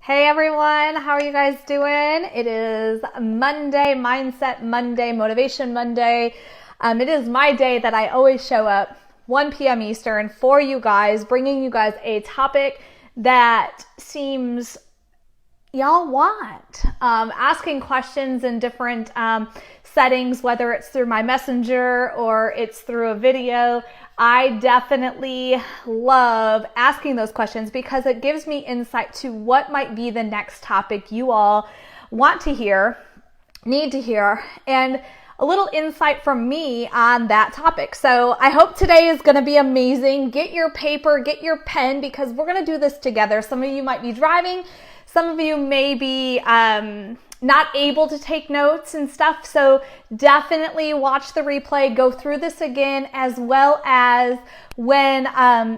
Hey everyone, how are you guys doing? It is Monday, Mindset Monday, Motivation Monday. It is my day that I always show up 1 p.m. Eastern for you guys, bringing you guys a topic that seems y'all want. Asking questions in different settings, whether it's through my messenger or it's through a video. I definitely love asking those questions because it gives me insight to what might be the next topic you all want to hear, need to hear, and a little insight from me on that topic. So I hope today is going to be amazing. Get your paper, get your pen, because we're going to do this together. Some of you might be driving. Some of you may be not able to take notes and stuff, so definitely watch the replay, go through this again, as well as when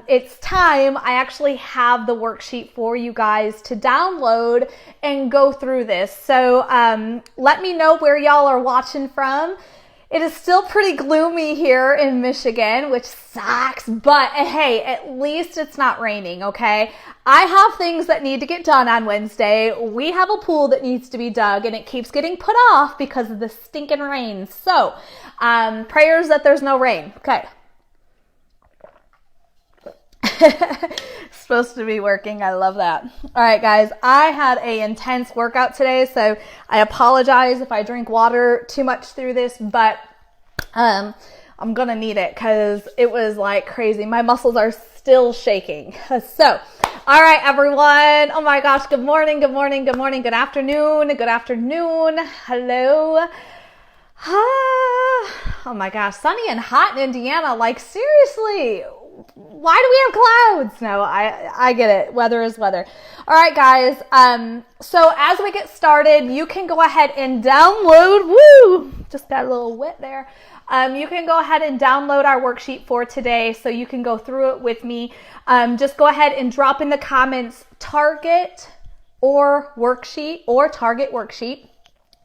it's time, I actually have the worksheet for you guys to download and go through this. So let me know where y'all are watching from. It is still pretty gloomy here in Michigan, which sucks, but hey, at least it's not raining, okay? I have things that need to get done on Wednesday. We have a pool that needs to be dug, and it keeps getting put off because of the stinking rain. So, prayers that there's no rain. Okay. Supposed to be working. I love that. All right, guys. I had an intense workout today, so I apologize if I drink water too much through this, but I'm gonna need it because it was like crazy. My muscles are still shaking. So, all right, everyone. Oh my gosh. Good morning. Good morning. Good morning. Good afternoon. Good afternoon. Hello. Oh my gosh. Sunny and hot in Indiana. Like, seriously. Why do we have clouds? No, I get it. Weather is weather. All right, guys. So as we get started, you can go ahead and download. Woo! Just got a little wet there. You can go ahead and download our worksheet for today, so you can go through it with me. Just go ahead and drop in the comments target or worksheet or target worksheet.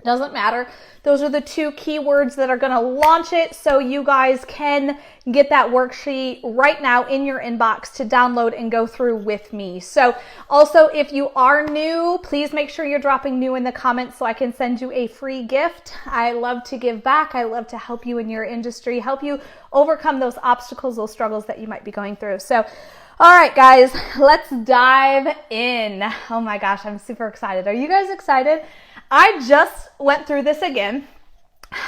Doesn't matter. Those are the two keywords that are going to launch it, so you guys can get that worksheet right now in your inbox to download and go through with me. So also, if you are new, please make sure you're dropping new in the comments so I can send you a free gift. I love to give back. I love to help you in your industry, help you overcome those obstacles, those struggles that you might be going through. So, all right, guys, let's dive in. Oh my gosh, I'm super excited. Are you guys excited? I just went through this again.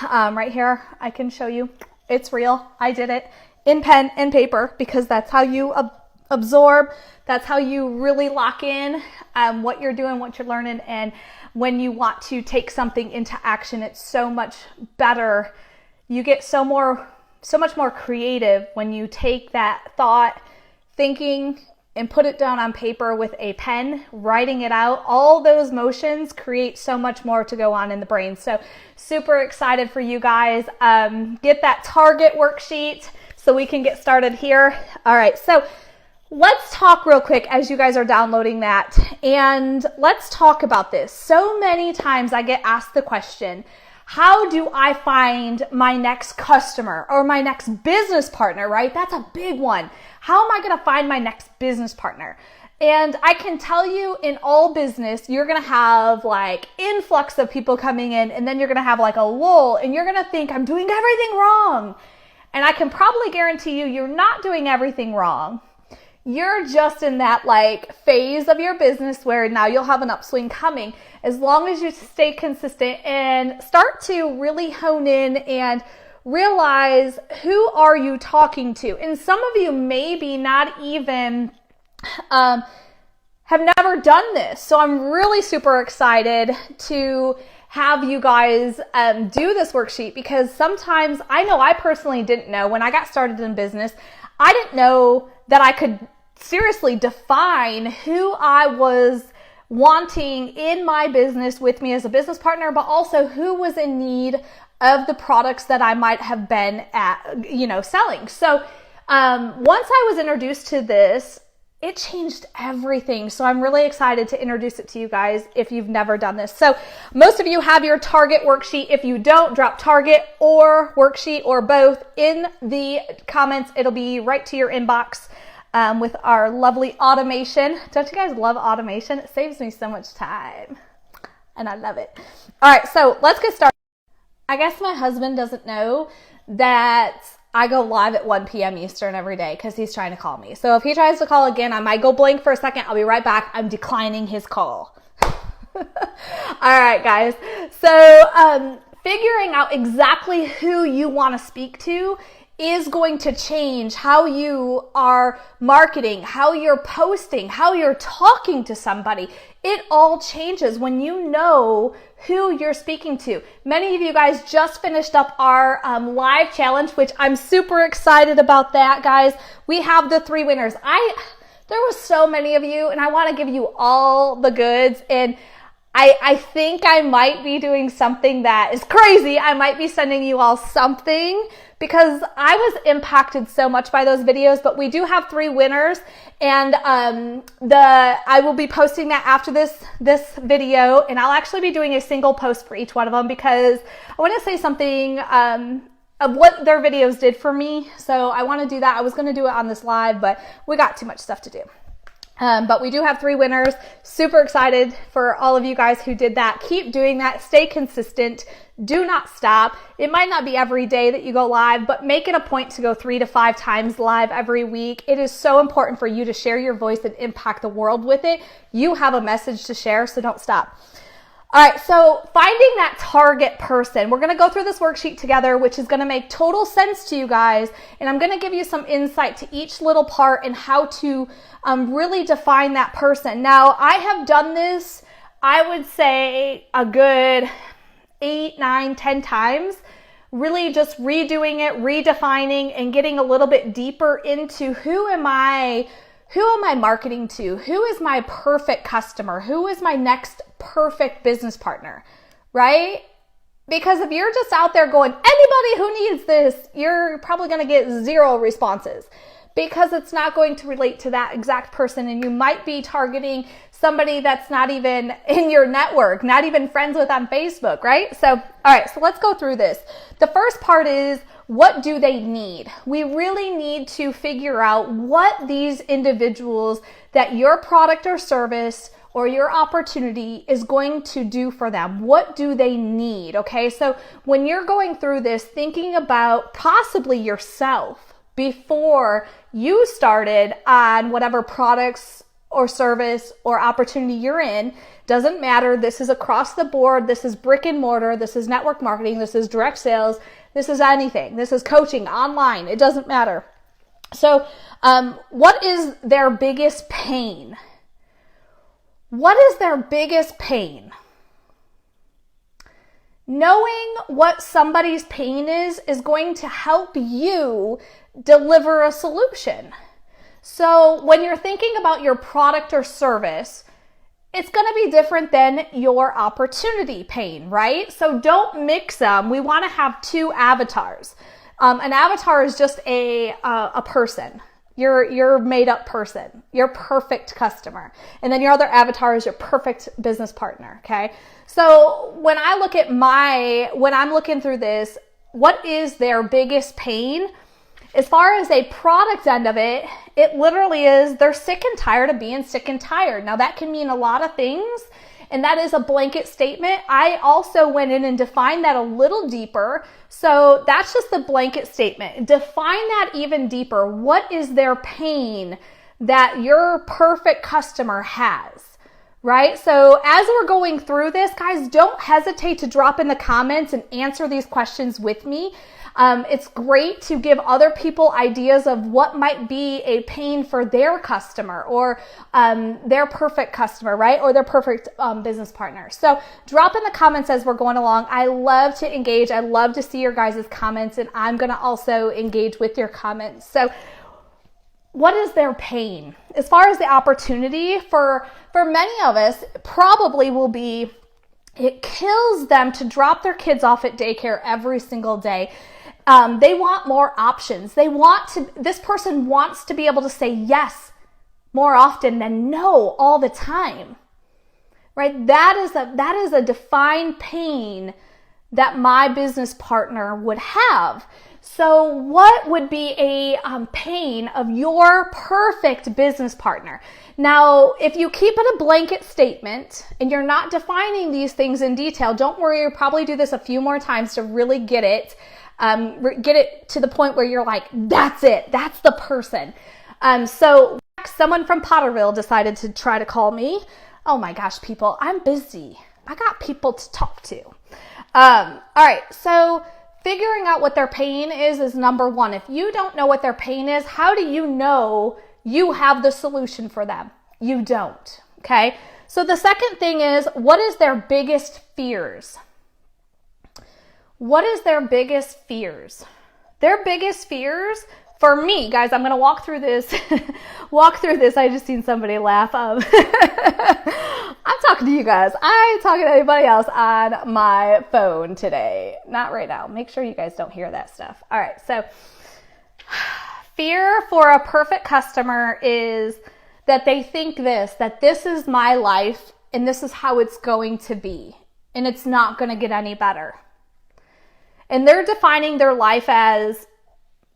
Right here, I can show you. It's real. I did it in pen and paper because that's how you absorb. That's how you really lock in what you're doing, what you're learning. And when you want to take something into action, it's so much better. You get so much more creative when you take that thought, thinking, and put it down on paper with a pen, writing it out. All those motions create so much more to go on in the brain. So super excited for you guys. Get that target worksheet so we can get started here. All right, so let's talk real quick as you guys are downloading that. And let's talk about this. So many times I get asked the question, how do I find my next customer or my next business partner, right? That's a big one. How am I going to find my next business partner? And I can tell you, in all business, you're going to have like influx of people coming in, and then you're going to have like a lull, and you're going to think, I'm doing everything wrong. And I can probably guarantee you, you're not doing everything wrong. You're just in that like phase of your business where now you'll have an upswing coming. As long as you stay consistent and start to really hone in and realize, who are you talking to? And some of you maybe not even have never done this. So I'm really super excited to have you guys do this worksheet, because sometimes I know I personally didn't know when I got started in business. I didn't know that I could seriously define who I was wanting in my business with me as a business partner, but also who was in need of the products that I might have been selling. So once I was introduced to this, it changed everything. So I'm really excited to introduce it to you guys if you've never done this. So most of you have your target worksheet. If you don't, drop target or worksheet or both in the comments. It'll be right to your inbox. with our lovely automation. Don't you guys love automation? It saves me so much time and I love it. All right, so let's get started. I guess my husband doesn't know that I go live at 1 p.m. Eastern every day because he's trying to call me. So if he tries to call again, I might go blank for a second. I'll be right back. I'm declining his call. All right, guys. So figuring out exactly who you want to speak to is going to change how you are marketing, how you're posting, how you're talking to somebody. It all changes when you know who you're speaking to. Many of you guys just finished up our live challenge, which I'm super excited about that, guys. We have the 3 winners. There were so many of you, and I want to give you all the goods. And I think I might be doing something that is crazy. I might be sending you all something because I was impacted so much by those videos, but we do have 3 winners, and I will be posting that after this video, and I'll actually be doing a single post for each one of them because I want to say something of what their videos did for me. So I want to do that. I was going to do it on this live, but we got too much stuff to do. But we do have 3 winners. Super excited for all of you guys who did that. Keep doing that. Stay consistent. Do not stop. It might not be every day that you go live, but make it a point to go 3 to 5 times live every week. It is so important for you to share your voice and impact the world with it. You have a message to share, so don't stop. All right, so finding that target person. We're going to go through this worksheet together, which is going to make total sense to you guys. And I'm going to give you some insight to each little part and how to really define that person. Now, I have done this, I would say, a good 8, 9, 10 times. Really just redoing it, redefining, and getting a little bit deeper into who am I marketing to? Who is my perfect customer? Who is my next perfect business partner, right? Because if you're just out there going, anybody who needs this, you're probably going to get 0 responses because it's not going to relate to that exact person. And you might be targeting somebody that's not even in your network, not even friends with on Facebook, right? So, all right, so let's go through this. The first part is, what do they need? We really need to figure out what these individuals that your product or service or your opportunity is going to do for them. What do they need? Okay, so when you're going through this, thinking about possibly yourself before you started on whatever products or service or opportunity you're in, doesn't matter. This is across the board. This is brick and mortar. This is network marketing. This is direct sales. This is anything. This is coaching online. It doesn't matter. So what is their biggest pain? What is their biggest pain? Knowing what somebody's pain is going to help you deliver a solution. So when you're thinking about your product or service, it's going to be different than your opportunity pain, right? So don't mix them. We want to have 2 avatars. An avatar is just a person. Your made up person, your perfect customer. And then your other avatar is your perfect business partner, okay? So when I'm looking through this, what is their biggest pain? As far as a product end of it, it literally is they're sick and tired of being sick and tired. Now that can mean a lot of things, and that is a blanket statement. I also went in and defined that a little deeper. So that's just the blanket statement. Define that even deeper. What is their pain that your perfect customer has? Right? So as we're going through this, guys, don't hesitate to drop in the comments and answer these questions with me. It's great to give other people ideas of what might be a pain for their customer or their perfect customer, right? Or their perfect business partner. So drop in the comments as we're going along. I love to engage. I love to see your guys' comments, and I'm going to also engage with your comments. So what is their pain? As far as the opportunity for many of us, probably will be, it kills them to drop their kids off at daycare every single day. They want more options. This person wants to be able to say yes more often than no all the time, right? That is a defined pain that my business partner would have. So what would be a pain of your perfect business partner? Now, if you keep it a blanket statement and you're not defining these things in detail, don't worry, you'll probably do this a few more times to really get it to the point where you're like, that's it, that's the person. So someone from Potterville decided to try to call me. Oh my gosh, people, I'm busy. I got people to talk to. All right, so figuring out what their pain is number one. If you don't know what their pain is, how do you know you have the solution for them? You don't, okay? So the second thing is, what is their biggest fears? What is their biggest fears? Their biggest fears, for me, guys, I'm going to walk through this. I just seen somebody laugh. I'm talking to you guys. I ain't talking to anybody else on my phone today. Not right now. Make sure you guys don't hear that stuff. All right. So fear for a perfect customer is that they think that this is my life and this is how it's going to be. And it's not going to get any better. And they're defining their life as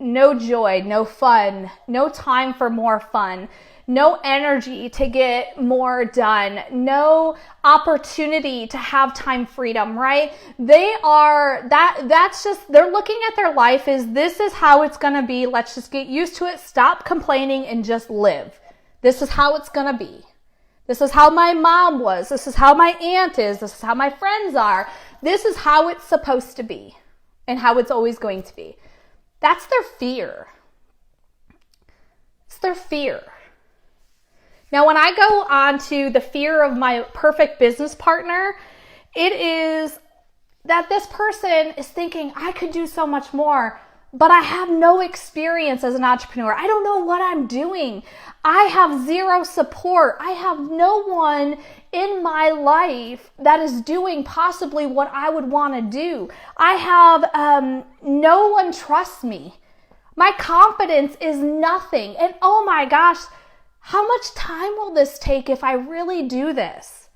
no joy, no fun, no time for more fun, no energy to get more done, no opportunity to have time freedom, right? They're looking at their life as this is how it's going to be. Let's just get used to it. Stop complaining and just live. This is how it's going to be. This is how my mom was. This is how my aunt is. This is how my friends are. This is how it's supposed to be and how it's always going to be. That's their fear. It's their fear. Now, when I go on to the fear of my perfect business partner, it is that this person is thinking, I could do so much more, but I have no experience as an entrepreneur. I don't know what I'm doing. I have zero support. I have no one in my life that is doing possibly what I would want to do. I have no one trusts me. My confidence is nothing. And oh my gosh, how much time will this take if I really do this?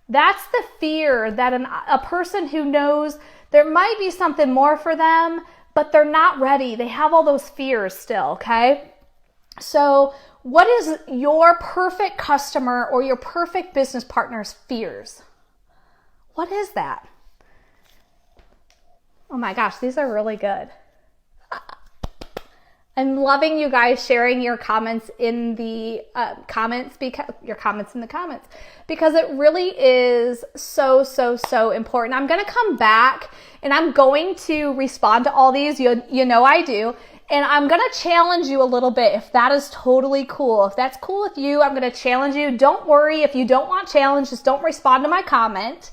That's the fear that a person who knows there might be something more for them, but they're not ready. They have all those fears still, okay? So what is your perfect customer or your perfect business partner's fears? What is that? Oh my gosh, these are really good. I'm loving you guys sharing your comments in the comments, because it really is so important. I'm going to come back and I'm going to respond to all these. You know I do. And I'm going to challenge you a little bit if that is totally cool. If that's cool with you, I'm going to challenge you. Don't worry. If you don't want challenge, just don't respond to my comment.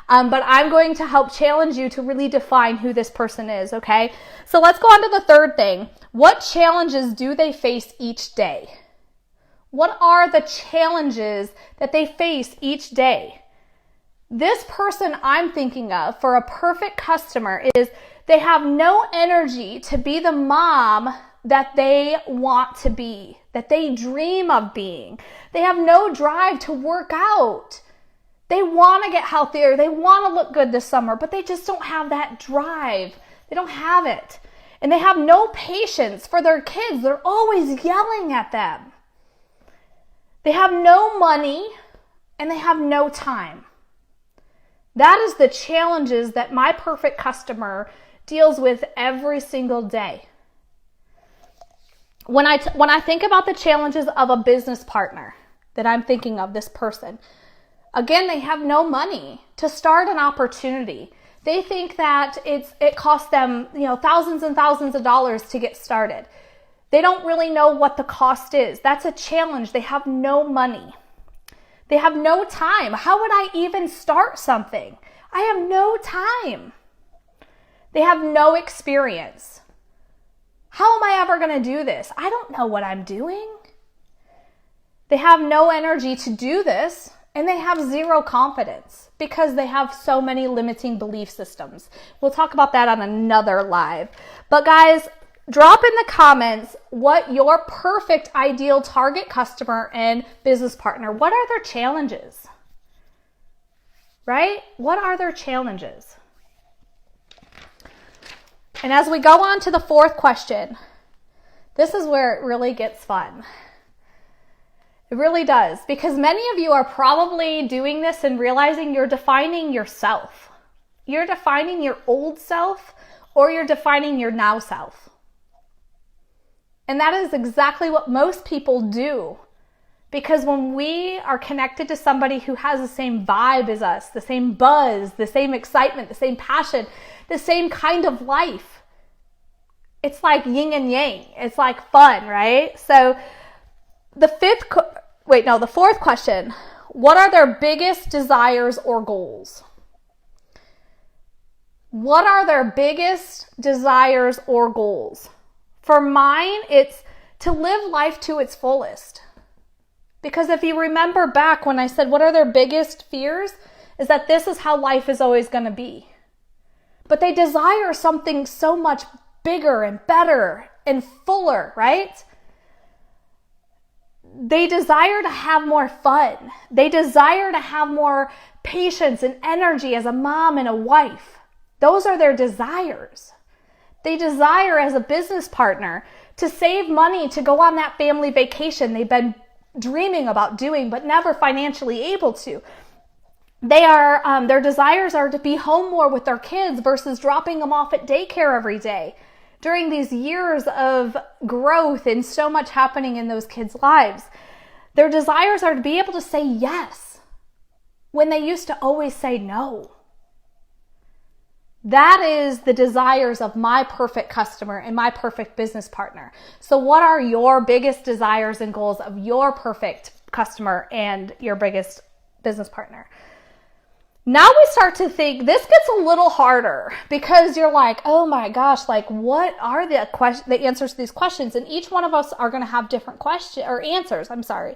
But I'm going to help challenge you to really define who this person is, okay? So let's go on to the third thing. What challenges do they face each day? What are the challenges that they face each day? This person I'm thinking of for a perfect customer is they have no energy to be the mom that they want to be, that they dream of being. They have no drive to work out. They want to get healthier. They want to look good this summer, but they just don't have that drive. They don't have it. And they have no patience for their kids. They're always yelling at them. They have no money and they have no time. That is the challenges that my perfect customer deals with every single day. When I think about the challenges of a business partner that I'm thinking of, this person, again, they have no money to start an opportunity. They think that it costs them, thousands and thousands of dollars to get started. They don't really know what the cost is. That's a challenge. They have no money. They have no time. How would I even start something? I have no time. They have no experience. How am I ever going to do this? I don't know what I'm doing. They have no energy to do this, and they have zero confidence because they have so many limiting belief systems. We'll talk about that on another live. But guys, drop in the comments what your perfect ideal target customer and business partner, what are their challenges? Right? What are their challenges? And as we go on to the fourth question, this is where it really gets fun. It really does, because many of you are probably doing this and realizing you're defining yourself. You're defining your old self, or you're defining your now self. And that is exactly what most people do. Because when we are connected to somebody who has the same vibe as us, the same buzz, the same excitement, the same passion, the same kind of life, it's like yin and yang. It's like fun, right? So the fourth question, what are their biggest desires or goals? What are their biggest desires or goals? For mine, it's to live life to its fullest. Because if you remember back when I said, what are their biggest fears? Is that this is how life is always going to be. But they desire something so much bigger and better and fuller, right? They desire to have more fun. They desire to have more patience and energy as a mom and a wife. Those are their desires. They desire as a business partner to save money to go on that family vacation they've been dreaming about doing but never financially able to. Their desires are to be home more with their kids versus dropping them off at daycare every day during these years of growth and so much happening in those kids' lives. Their desires are to be able to say yes when they used to always say no. That is the desires of my perfect customer and my perfect business partner. So what are your biggest desires and goals of your perfect customer and your biggest business partner? Now we start to think, this gets a little harder because you're like, oh my gosh, like what are the answers to these questions? And each one of us are going to have different questions or answers. I'm sorry.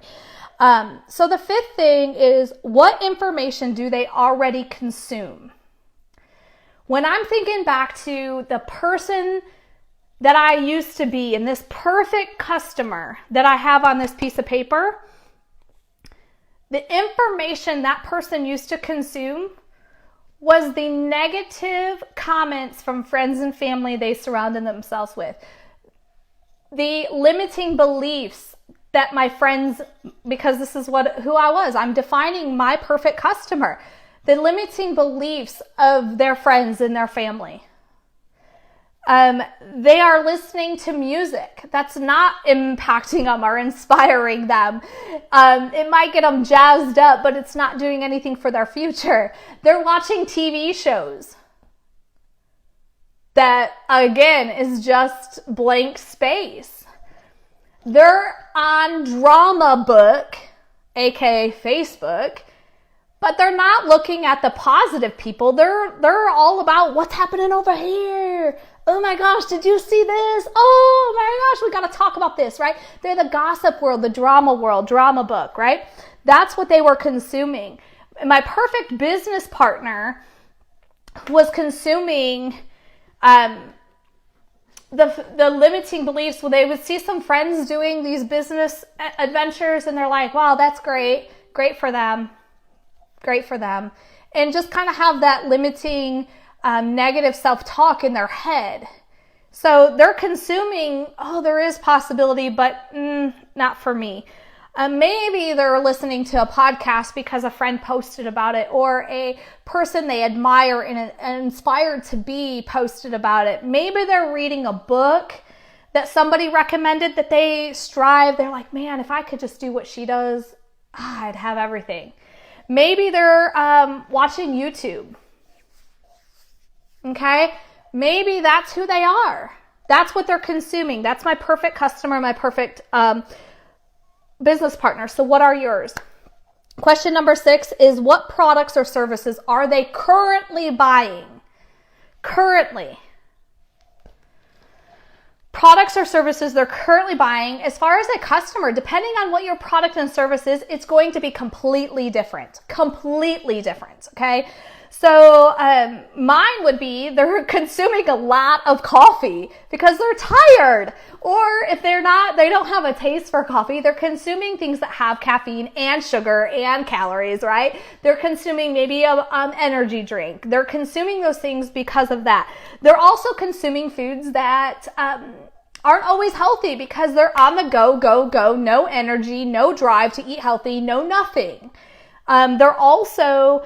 So the fifth thing is, what information do they already consume? When I'm thinking back to the person that I used to be and this perfect customer that I have on this piece of paper, the information that person used to consume was the negative comments from friends and family they surrounded themselves with. The limiting beliefs that my friends, because this is who I was, I'm defining my perfect customer. The limiting beliefs of their friends and their family. They are listening to music that's not impacting them or inspiring them. It might get them jazzed up, but it's not doing anything for their future. They're watching TV shows that, again, is just blank space. They're on Drama Book, aka Facebook, but they're not looking at the positive people. They're all about what's happening over here. Oh my gosh, did you see this? Oh my gosh, we got to talk about this, right? They're the gossip world, the drama world, Drama Book, right? That's what they were consuming. My perfect business partner was consuming the limiting beliefs. Well, they would see some friends doing these business adventures and they're like, wow, that's great. Great for them. Great for them. And just kind of have that limiting negative self-talk in their head. So they're consuming, oh, there is possibility, but not for me. Maybe they're listening to a podcast because a friend posted about it, or a person they admire and inspired to be posted about it. Maybe they're reading a book that somebody recommended that they strive. They're like, man, if I could just do what she does, I'd have everything. Maybe they're watching YouTube. Okay? Maybe that's who they are. That's what they're consuming. That's my perfect customer, my perfect business partner. So what are yours? Question number 6 is, what products or services are they currently buying? Currently. Products or services they're currently buying. As far as a customer, depending on what your product and service is, it's going to be completely different. Completely different, okay? So mine would be they're consuming a lot of coffee because they're tired. Or if they don't have a taste for coffee, they're consuming things that have caffeine and sugar and calories, right? They're consuming maybe an energy drink. They're consuming those things because of that. They're also consuming foods that aren't always healthy because they're on the go, no energy, no drive to eat healthy, no nothing. They're also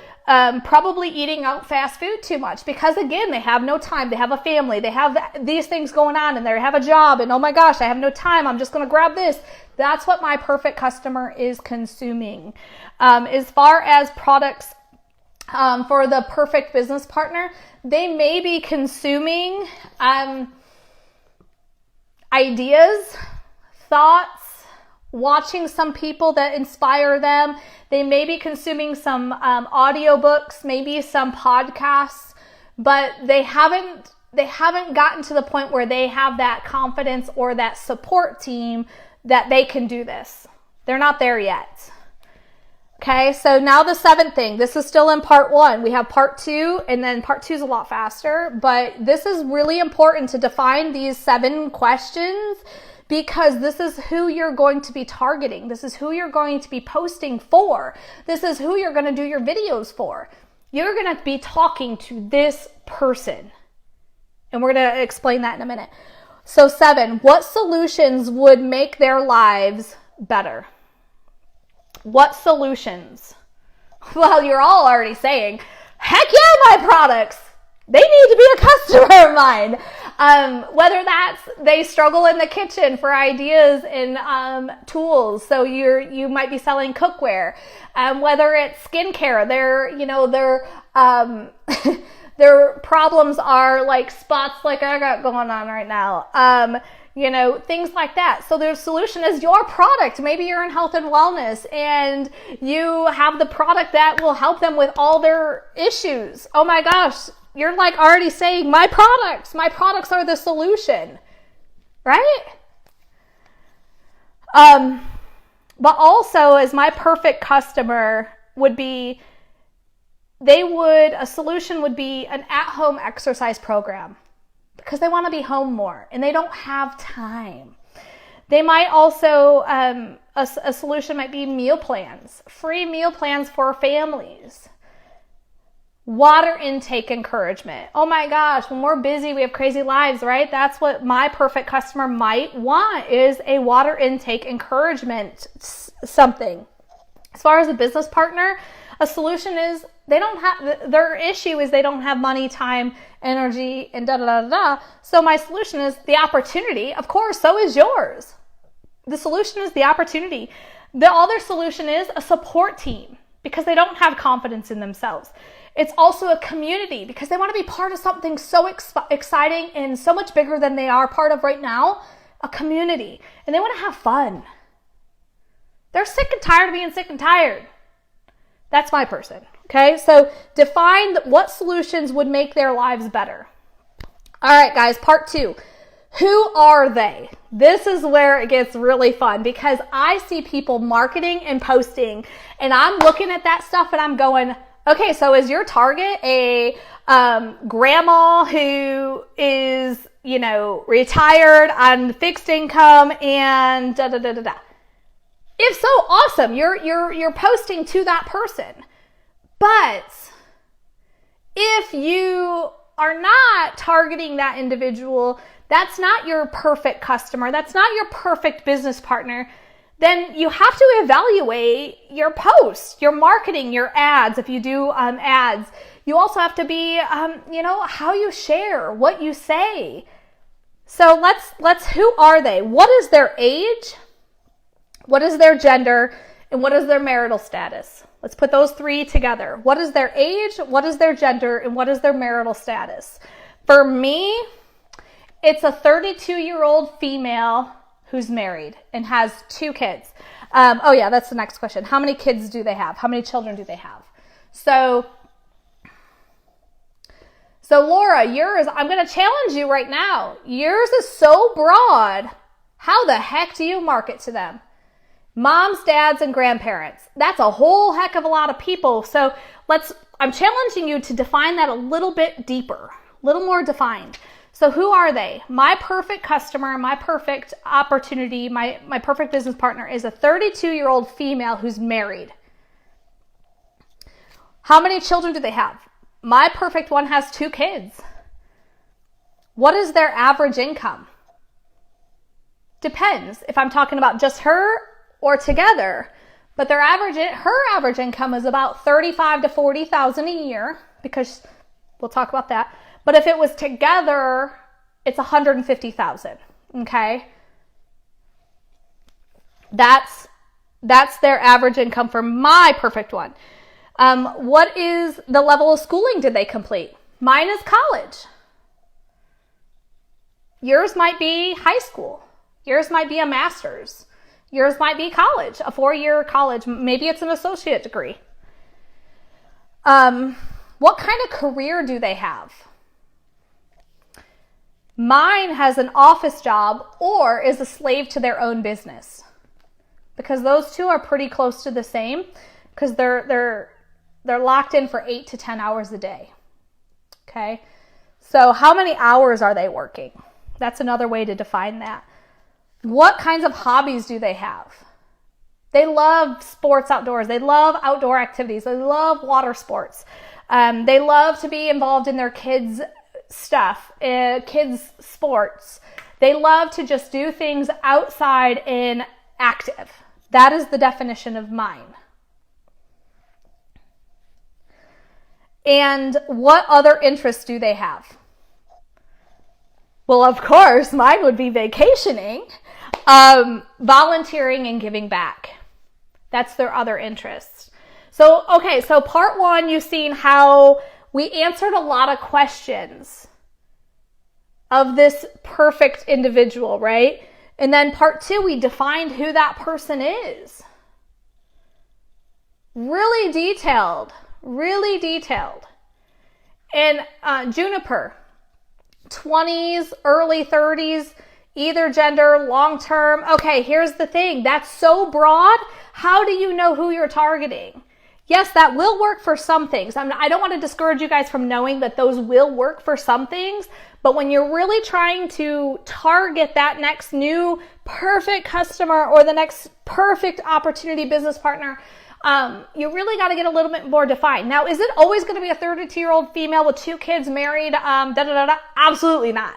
probably eating out fast food too much because, again, they have no time. They have a family. They have these things going on and they have a job and, oh my gosh, I have no time. I'm just going to grab this. That's what my perfect customer is consuming. As far as products for the perfect business partner, they may be consuming ideas, thoughts, watching some people that inspire them. They may be consuming some audiobooks, maybe some podcasts, but they haven't gotten to the point where they have that confidence or that support team that they can do this. They're not there yet. Okay, so now the seventh thing. This is still in part 1. We have part 2, and then part 2 is a lot faster, but this is really important to define these 7 questions because this is who you're going to be targeting. This is who you're going to be posting for. This is who you're going to do your videos for. You're going to be talking to this person. And we're going to explain that in a minute. So 7, what solutions would make their lives better? What solutions? Well, you're all already saying, heck yeah, my products. They need to be a customer of mine. Whether that's they struggle in the kitchen for ideas and tools. So you might be selling cookware. Whether it's skincare, their problems are like spots like I got going on right now. Things like that. So their solution is your product. Maybe you're in health and wellness and you have the product that will help them with all their issues. Oh my gosh. You're like already saying my products are the solution, right? But also as my perfect customer would be, a solution would be an at-home exercise program because they want to be home more and they don't have time. They might also, a solution might be meal plans, free meal plans for families. Water intake encouragement. Oh my gosh, when we're busy, we have crazy lives, right? That's what my perfect customer might want, is a water intake encouragement something. As far as a business partner, a solution is their issue is they don't have money, time, energy, and da-da-da-da-da. So my solution is the opportunity. Of course, so is yours. The solution is the opportunity. The other solution is a support team because they don't have confidence in themselves. It's also a community because they want to be part of something so exciting and so much bigger than they are part of right now, a community. And they want to have fun. They're sick and tired of being sick and tired. That's my person. Okay, so define what solutions would make their lives better. All right, guys, part 2. Who are they? This is where it gets really fun because I see people marketing and posting and I'm looking at that stuff and I'm going, okay, so is your target a grandma who is, retired on fixed income and da da da da da? If so, awesome. You're posting to that person. But if you are not targeting that individual, that's not your perfect customer, that's not your perfect business partner, then you have to evaluate your posts, your marketing, your ads. If you do ads, you also have to be, how you share, what you say. So let's, who are they? What is their age? What is their gender? And what is their marital status? Let's put those 3 together. What is their age? What is their gender? And what is their marital status? For me, it's a 32-year-old female who's married and has 2 kids. That's the next question. How many kids do they have? How many children do they have? So Laura, yours, I'm going to challenge you right now. Yours is so broad. How the heck do you market to them? Moms, dads, and grandparents. That's a whole heck of a lot of people. So let's I'm challenging you to define that a little bit deeper, a little more defined. So who are they? My perfect customer, my perfect opportunity, my perfect business partner is a 32-year-old female who's married. How many children do they have? My perfect one has 2 kids. What is their average income? Depends if I'm talking about just her or together. But her average income is about $35,000 to $40,000 a year, because we'll talk about that. But if it was together, it's $150,000. Okay, that's their average income for my perfect one. What is the level of schooling did they complete? Mine is college. Yours might be high school. Yours might be a master's. Yours might be college, a 4-year college. Maybe it's an associate degree. What kind of career do they have? Mine has an office job or is a slave to their own business, because those two are pretty close to the same, because they're locked in for 8 to 10 hours a day. Okay. So how many hours are they working? That's another way to define that. What kinds of hobbies do they have? They love sports outdoors. They love outdoor activities. They love water sports. They love to be involved in their kids' stuff, kids' sports. They love to just do things outside and active. That is the definition of mine. And what other interests do they have? Well, of course, mine would be vacationing, volunteering, and giving back. That's their other interests. So, okay, so part 1, you've seen how we answered a lot of questions of this perfect individual, right? And then part 2, we defined who that person is. Really detailed. And Juniper, 20s, early 30s, either gender, long term. Okay, here's the thing. That's so broad. How do you know who you're targeting? Yes, that will work for some things. I don't want to discourage you guys from knowing that those will work for some things, but when you're really trying to target that next new perfect customer or the next perfect opportunity business partner, you really got to get a little bit more defined. Now, is it always going to be a 32-year-old female with 2 kids married? Absolutely not.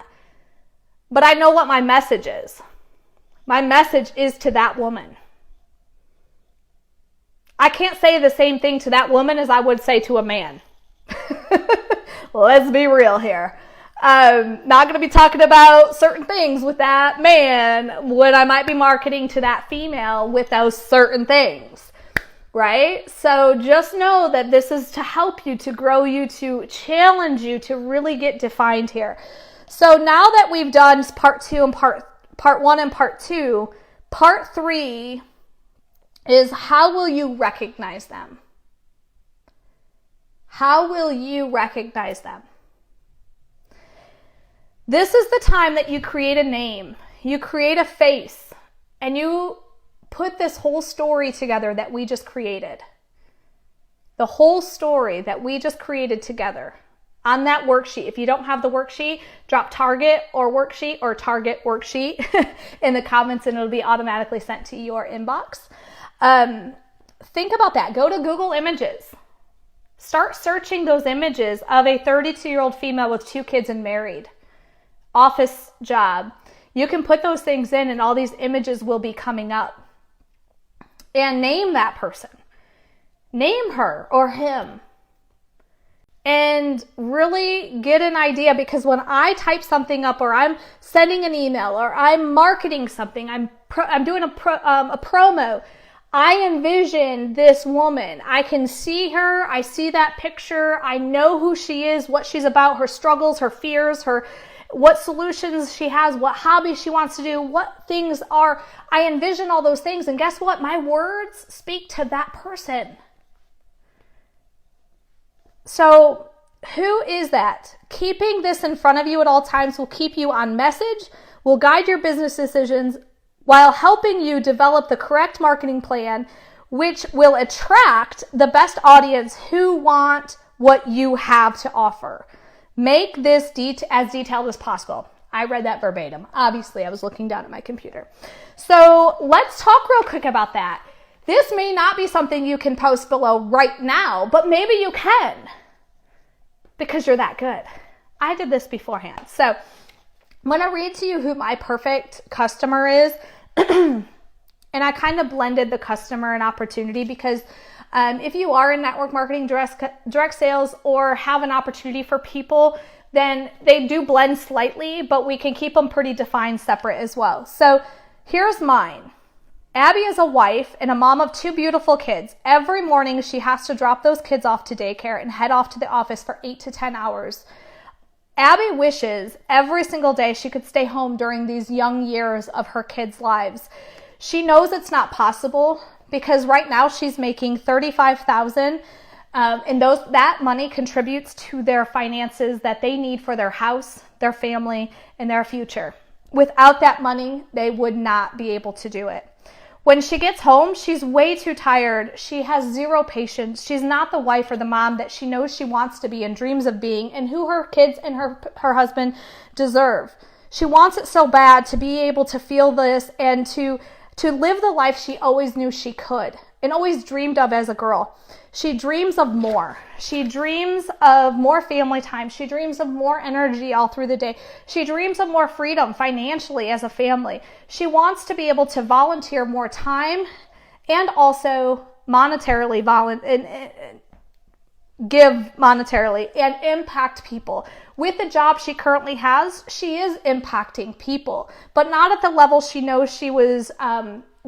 But I know what my message is. My message is to that woman. I can't say the same thing to that woman as I would say to a man. Let's be real here. Not going to be talking about certain things with that man when I might be marketing to that female with those certain things, right? So just know that this is to help you, to grow you, to challenge you, to really get defined here. So now that we've done part 2 and part 1 and part 2, part 3 is how will you recognize them? How will you recognize them? This is the time that you create a name, you create a face, and you put this whole story together that we just created. The whole story that we just created together on that worksheet. If you don't have the worksheet, drop target worksheet in the comments and it'll be automatically sent to your inbox. Think about that. Go to Google Images. Start searching those images of a 32-year-old female with 2 kids and married. Office job. You can put those things in and all these images will be coming up. And name that person. Name her or him. And really get an idea, because when I type something up or I'm sending an email or I'm marketing something, I'm doing a promo, I envision this woman. I can see her. I see that picture. I know who she is, what she's about, her struggles, her fears, what solutions she has, what hobbies she wants to do, what things are. I envision all those things. And guess what? My words speak to that person. So who is that? Keeping this in front of you at all times will keep you on message, will guide your business decisions, while helping you develop the correct marketing plan, which will attract the best audience who want what you have to offer. Make this as detailed as possible. I read that verbatim. Obviously, I was looking down at my computer. So let's talk real quick about that. This may not be something you can post below right now, but maybe you can because you're that good. I did this beforehand. So I'm going to read to you who my perfect customer is. And I kind of blended the customer and opportunity because if you are in network marketing, direct sales, or have an opportunity for people, then they do blend slightly, but we can keep them pretty defined separate as well. So here's mine. Abby is a wife and a mom of 2 beautiful kids. Every morning she has to drop those kids off to daycare and head off to the office for 8 to 10 hours. Abby wishes every single day she could stay home during these young years of her kids' lives. She knows it's not possible because right now she's making $35,000, and that money contributes to their finances that they need for their house, their family, and their future. Without that money, they would not be able to do it. When she gets home, she's way too tired. She has zero patience. She's not the wife or the mom that she knows she wants to be and dreams of being, and who her kids and her husband deserve. She wants it so bad to be able to feel this and to live the life she always knew she could and always dreamed of as a girl. She dreams of more. She dreams of more family time. She dreams of more energy all through the day. She dreams of more freedom financially as a family. She wants to be able to volunteer more time and also monetarily give monetarily and impact people. With the job she currently has, she is impacting people, but not at the level she knows she was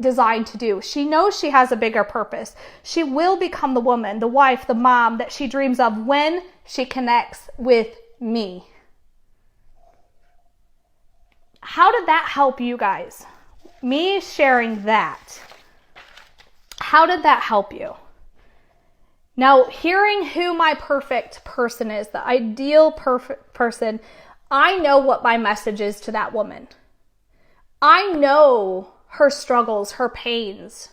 designed to do. She knows she has a bigger purpose. She will become the woman, the wife, the mom that she dreams of when she connects with me. How did that help you guys? Me sharing that. How did that help you? Now, hearing who my perfect person is, the ideal perfect person, I know what my message is to that woman. I know her struggles, her pains.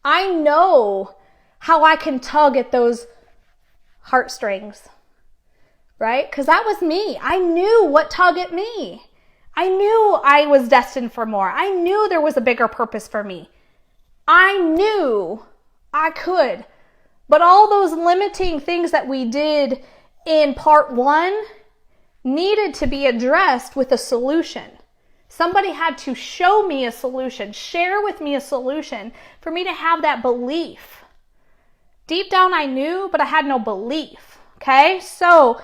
I know how I can tug at those heartstrings, right? Because that was me. I knew what tug at me. I knew I was destined for more. I knew there was a bigger purpose for me. I knew I could. But all those limiting things that we did in part 1 needed to be addressed with a solution. Somebody had to show me a solution, share with me a solution for me to have that belief. Deep down I knew, but I had no belief. Okay? So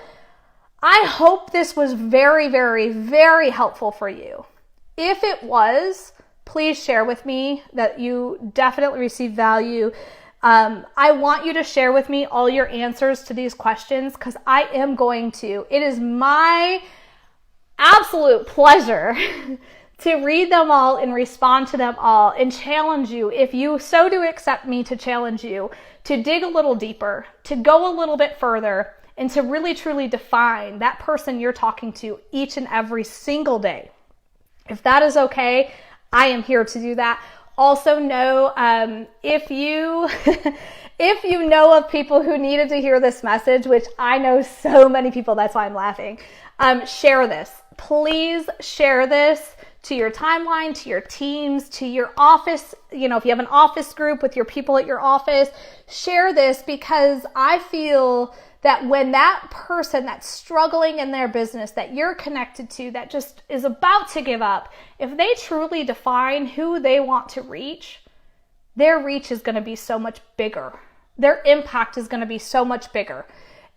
I hope this was very, very, very helpful for you. If it was, please share with me that you definitely received value. I want you to share with me all your answers to these questions because I am going to. It is my absolute pleasure to read them all and respond to them all and challenge you, if you so do accept me to challenge you, to dig a little deeper, to go a little bit further, and to really truly define that person you're talking to each and every single day. If that is okay, I am here to do that. Also know, if you know of people who needed to hear this message, which I know so many people, that's why I'm laughing, share this. Please share this to your timeline, to your teams, to your office. You know, if you have an office group with your people at your office, share this because I feel that when that person that's struggling in their business that you're connected to, that just is about to give up, if they truly define who they want to reach, their reach is going to be so much bigger. Their impact is going to be so much bigger.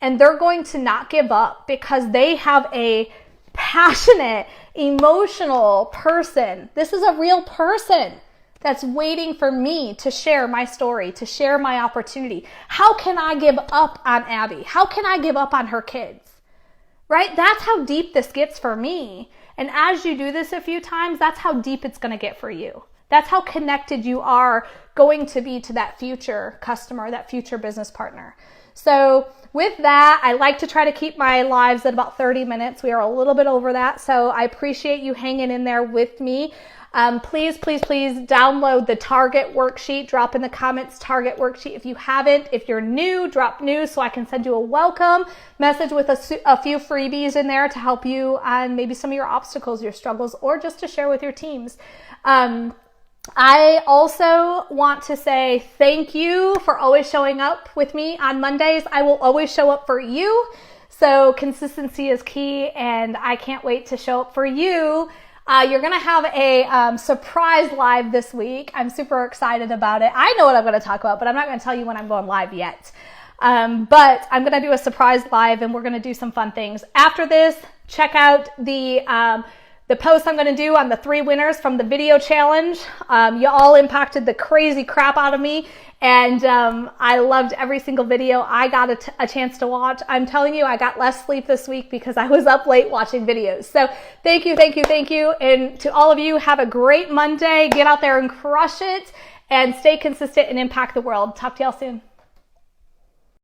And they're going to not give up because they have a passionate, emotional person. This is a real person that's waiting for me to share my story, to share my opportunity. How can I give up on Abby? How can I give up on her kids? Right? That's how deep this gets for me. And as you do this a few times, that's how deep it's going to get for you. That's how connected you are going to be to that future customer, that future business partner. So with that, I like to try to keep my lives at about 30 minutes. We are a little bit over that. So I appreciate you hanging in there with me. Please download the Target worksheet. Drop in the comments Target worksheet if you haven't. If you're new, drop new so I can send you a welcome message with a few freebies in there to help you on maybe some of your obstacles, your struggles, or just to share with your teams. I also want to say thank you for always showing up with me on Mondays. I will always show up for you. So consistency is key, and I can't wait to show up for you. You're going to have a surprise live this week. I'm super excited about it. I know what I'm going to talk about, but I'm not going to tell you when I'm going live yet. But I'm going to do a surprise live, and we're going to do some fun things. After this, check out the post I'm going to do on the 3 winners from the video challenge. You all impacted the crazy crap out of me, and I loved every single video I got a chance to watch. I'm telling you, I got less sleep this week because I was up late watching videos. So thank you. And to all of you, have a great Monday. Get out there and crush it, and stay consistent and impact the world. Talk to y'all soon.